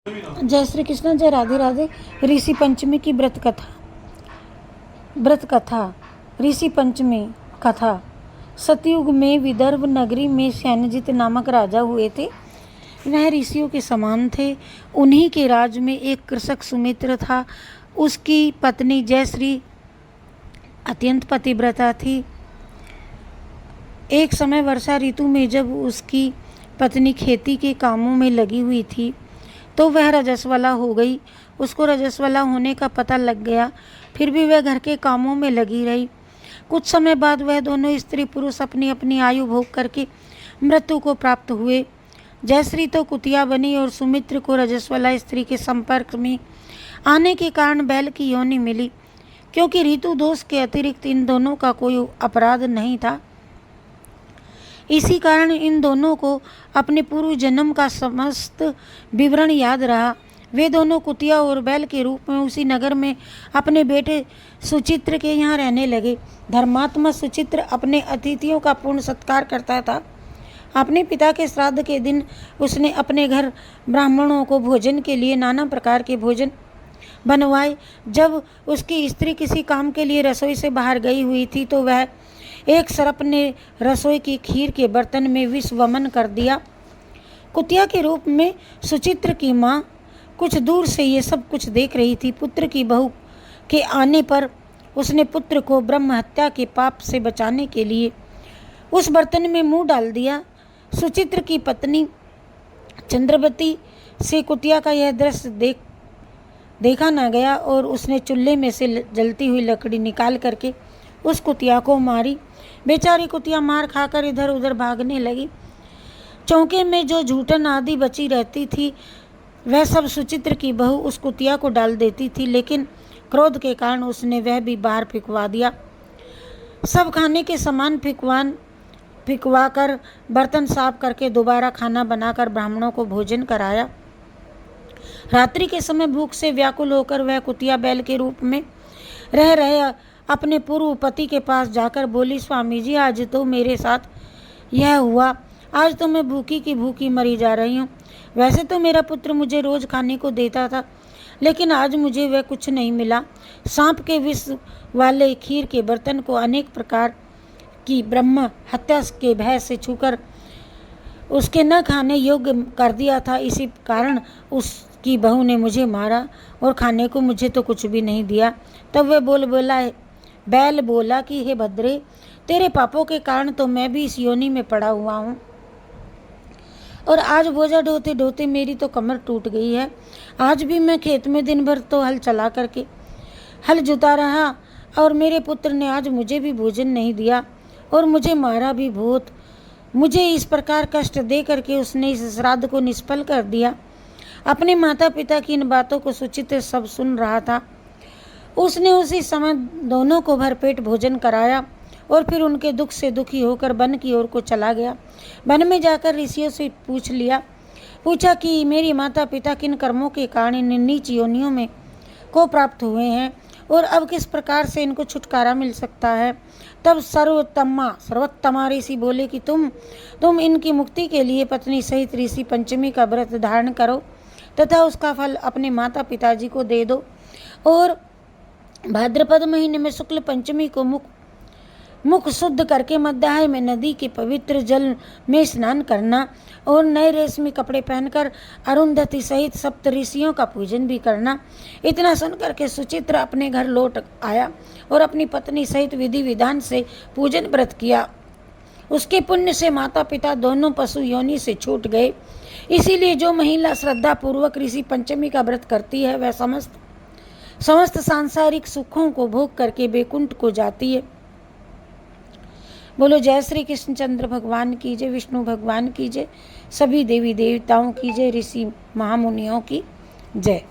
जय श्री कृष्ण, जय राधे राधे। ऋषि पंचमी की व्रत कथा। ऋषि पंचमी कथा। सतयुग में विदर्भ नगरी में सैन्यजित नामक राजा हुए थे। वह ऋषियों के समान थे। उन्हीं के राज में एक कृषक सुमित्र था। उसकी पत्नी जयश्री अत्यंत पतिव्रता थी। एक समय वर्षा ऋतु में जब उसकी पत्नी खेती के कामों में लगी हुई थी तो वह रजस्वला हो गई। उसको रजस्वला होने का पता लग गया, फिर भी वह घर के कामों में लगी रही। कुछ समय बाद वह दोनों स्त्री पुरुष अपनी अपनी आयु भोग करके मृत्यु को प्राप्त हुए। जयश्री तो कुतिया बनी और सुमित्र को रजस्वला स्त्री के संपर्क में आने के कारण बैल की योनि मिली। क्योंकि ऋतु दोष के अतिरिक्त इन दोनों का कोई अपराध नहीं था, इसी कारण इन दोनों को अपने पूर्व जन्म का समस्त विवरण याद रहा। वे दोनों कुतिया और बैल के रूप में उसी नगर में अपने बेटे सुचित्र के यहाँ रहने लगे। धर्मात्मा सुचित्र अपने अतिथियों का पूर्ण सत्कार करता था। अपने पिता के श्राद्ध के दिन उसने अपने घर ब्राह्मणों को भोजन के लिए नाना प्रकार के भोजन बनवाए। जब उसकी स्त्री किसी काम के लिए रसोई से बाहर गई हुई थी तो वह एक सर्प ने रसोई की खीर के बर्तन में विष वमन कर दिया। कुतिया के रूप में सुचित्र की माँ कुछ दूर से ये सब कुछ देख रही थी। पुत्र की बहू के आने पर उसने पुत्र को ब्रह्म हत्या के पाप से बचाने के लिए उस बर्तन में मुंह डाल दिया। सुचित्र की पत्नी चंद्रवती से कुतिया का यह दृश्य देखा न गया और उसने चूल्हे में से जलती हुई लकड़ी निकाल करके उस कुतिया को मारी। बेचारी कुतिया मार खाकर इधर उधर भागने लगी। चौके में जो झूठन आदि बची रहती थी वह सब सुचित्र की बहू उस कुतिया को डाल देती थी, लेकिन क्रोध के कारण उसने वह भी बाहर फिकवा दिया। सब खाने के सामान फिकवा कर बर्तन साफ करके दोबारा खाना बनाकर ब्राह्मणों को भोजन कराया। रात्रि के समय भूख से व्याकुल होकर वह कुतिया बैल के रूप में रह रहे अपने पूर्व पति के पास जाकर बोली, स्वामी जी, आज तो मेरे साथ यह हुआ। आज तो मैं भूखी की भूखी मरी जा रही हूँ। वैसे तो मेरा पुत्र मुझे रोज खाने को देता था, लेकिन आज मुझे वह कुछ नहीं मिला। सांप के विष वाले खीर के बर्तन को अनेक प्रकार की ब्रह्म हत्या के भय से छूकर उसके न खाने योग्य कर दिया था। इसी कारण उसकी बहू ने मुझे मारा और खाने को मुझे तो कुछ भी नहीं दिया। तब वह बैल बोला कि हे भद्रे, तेरे पापों के कारण तो मैं भी इस योनि में पड़ा हुआ हूँ और आज बोझा ढोते ढोते मेरी तो कमर टूट गई है। आज भी मैं खेत में दिन भर तो हल चला करके हल जुता रहा और मेरे पुत्र ने आज मुझे भी भोजन नहीं दिया और मुझे मारा भी बहुत। मुझे इस प्रकार कष्ट दे करके उसने इस श्राद्ध को निष्फल कर दिया। अपने माता पिता की इन बातों को सुचित्र सब सुन रहा था। उसने उसी समय दोनों को भरपेट भोजन कराया और फिर उनके दुख से दुखी होकर वन की ओर को चला गया। वन में जाकर ऋषियों से पूछा कि मेरी माता पिता किन कर्मों के कारण इन नीच योनियों में को प्राप्त हुए हैं और अब किस प्रकार से इनको छुटकारा मिल सकता है। तब सर्वोत्तमा ऋषि बोले कि तुम इनकी मुक्ति के लिए पत्नी सहित ऋषि पंचमी का व्रत धारण करो तथा उसका फल अपने माता पिताजी को दे दो और भाद्रपद महीने में शुक्ल पंचमी को मुख शुद्ध करके मध्याह्न में नदी के पवित्र जल में स्नान करना और नए रेशमी कपड़े पहनकर अरुंधति सहित सप्त ऋषियों का पूजन भी करना। इतना सुनकर के सुचित्र अपने घर लौट आया और अपनी पत्नी सहित विधि विधान से पूजन व्रत किया। उसके पुण्य से माता पिता दोनों पशु योनि से छूट गए। इसीलिए जो महिला श्रद्धा पूर्वक ऋषि पंचमी का व्रत करती है वह समस्त सांसारिक सुखों को भोग करके बैकुंठ को जाती है। बोलो जय श्री कृष्णचंद्र भगवान की जय, विष्णु भगवान की जय, सभी देवी देवताओं की जय, ऋषि महामुनियों की जय।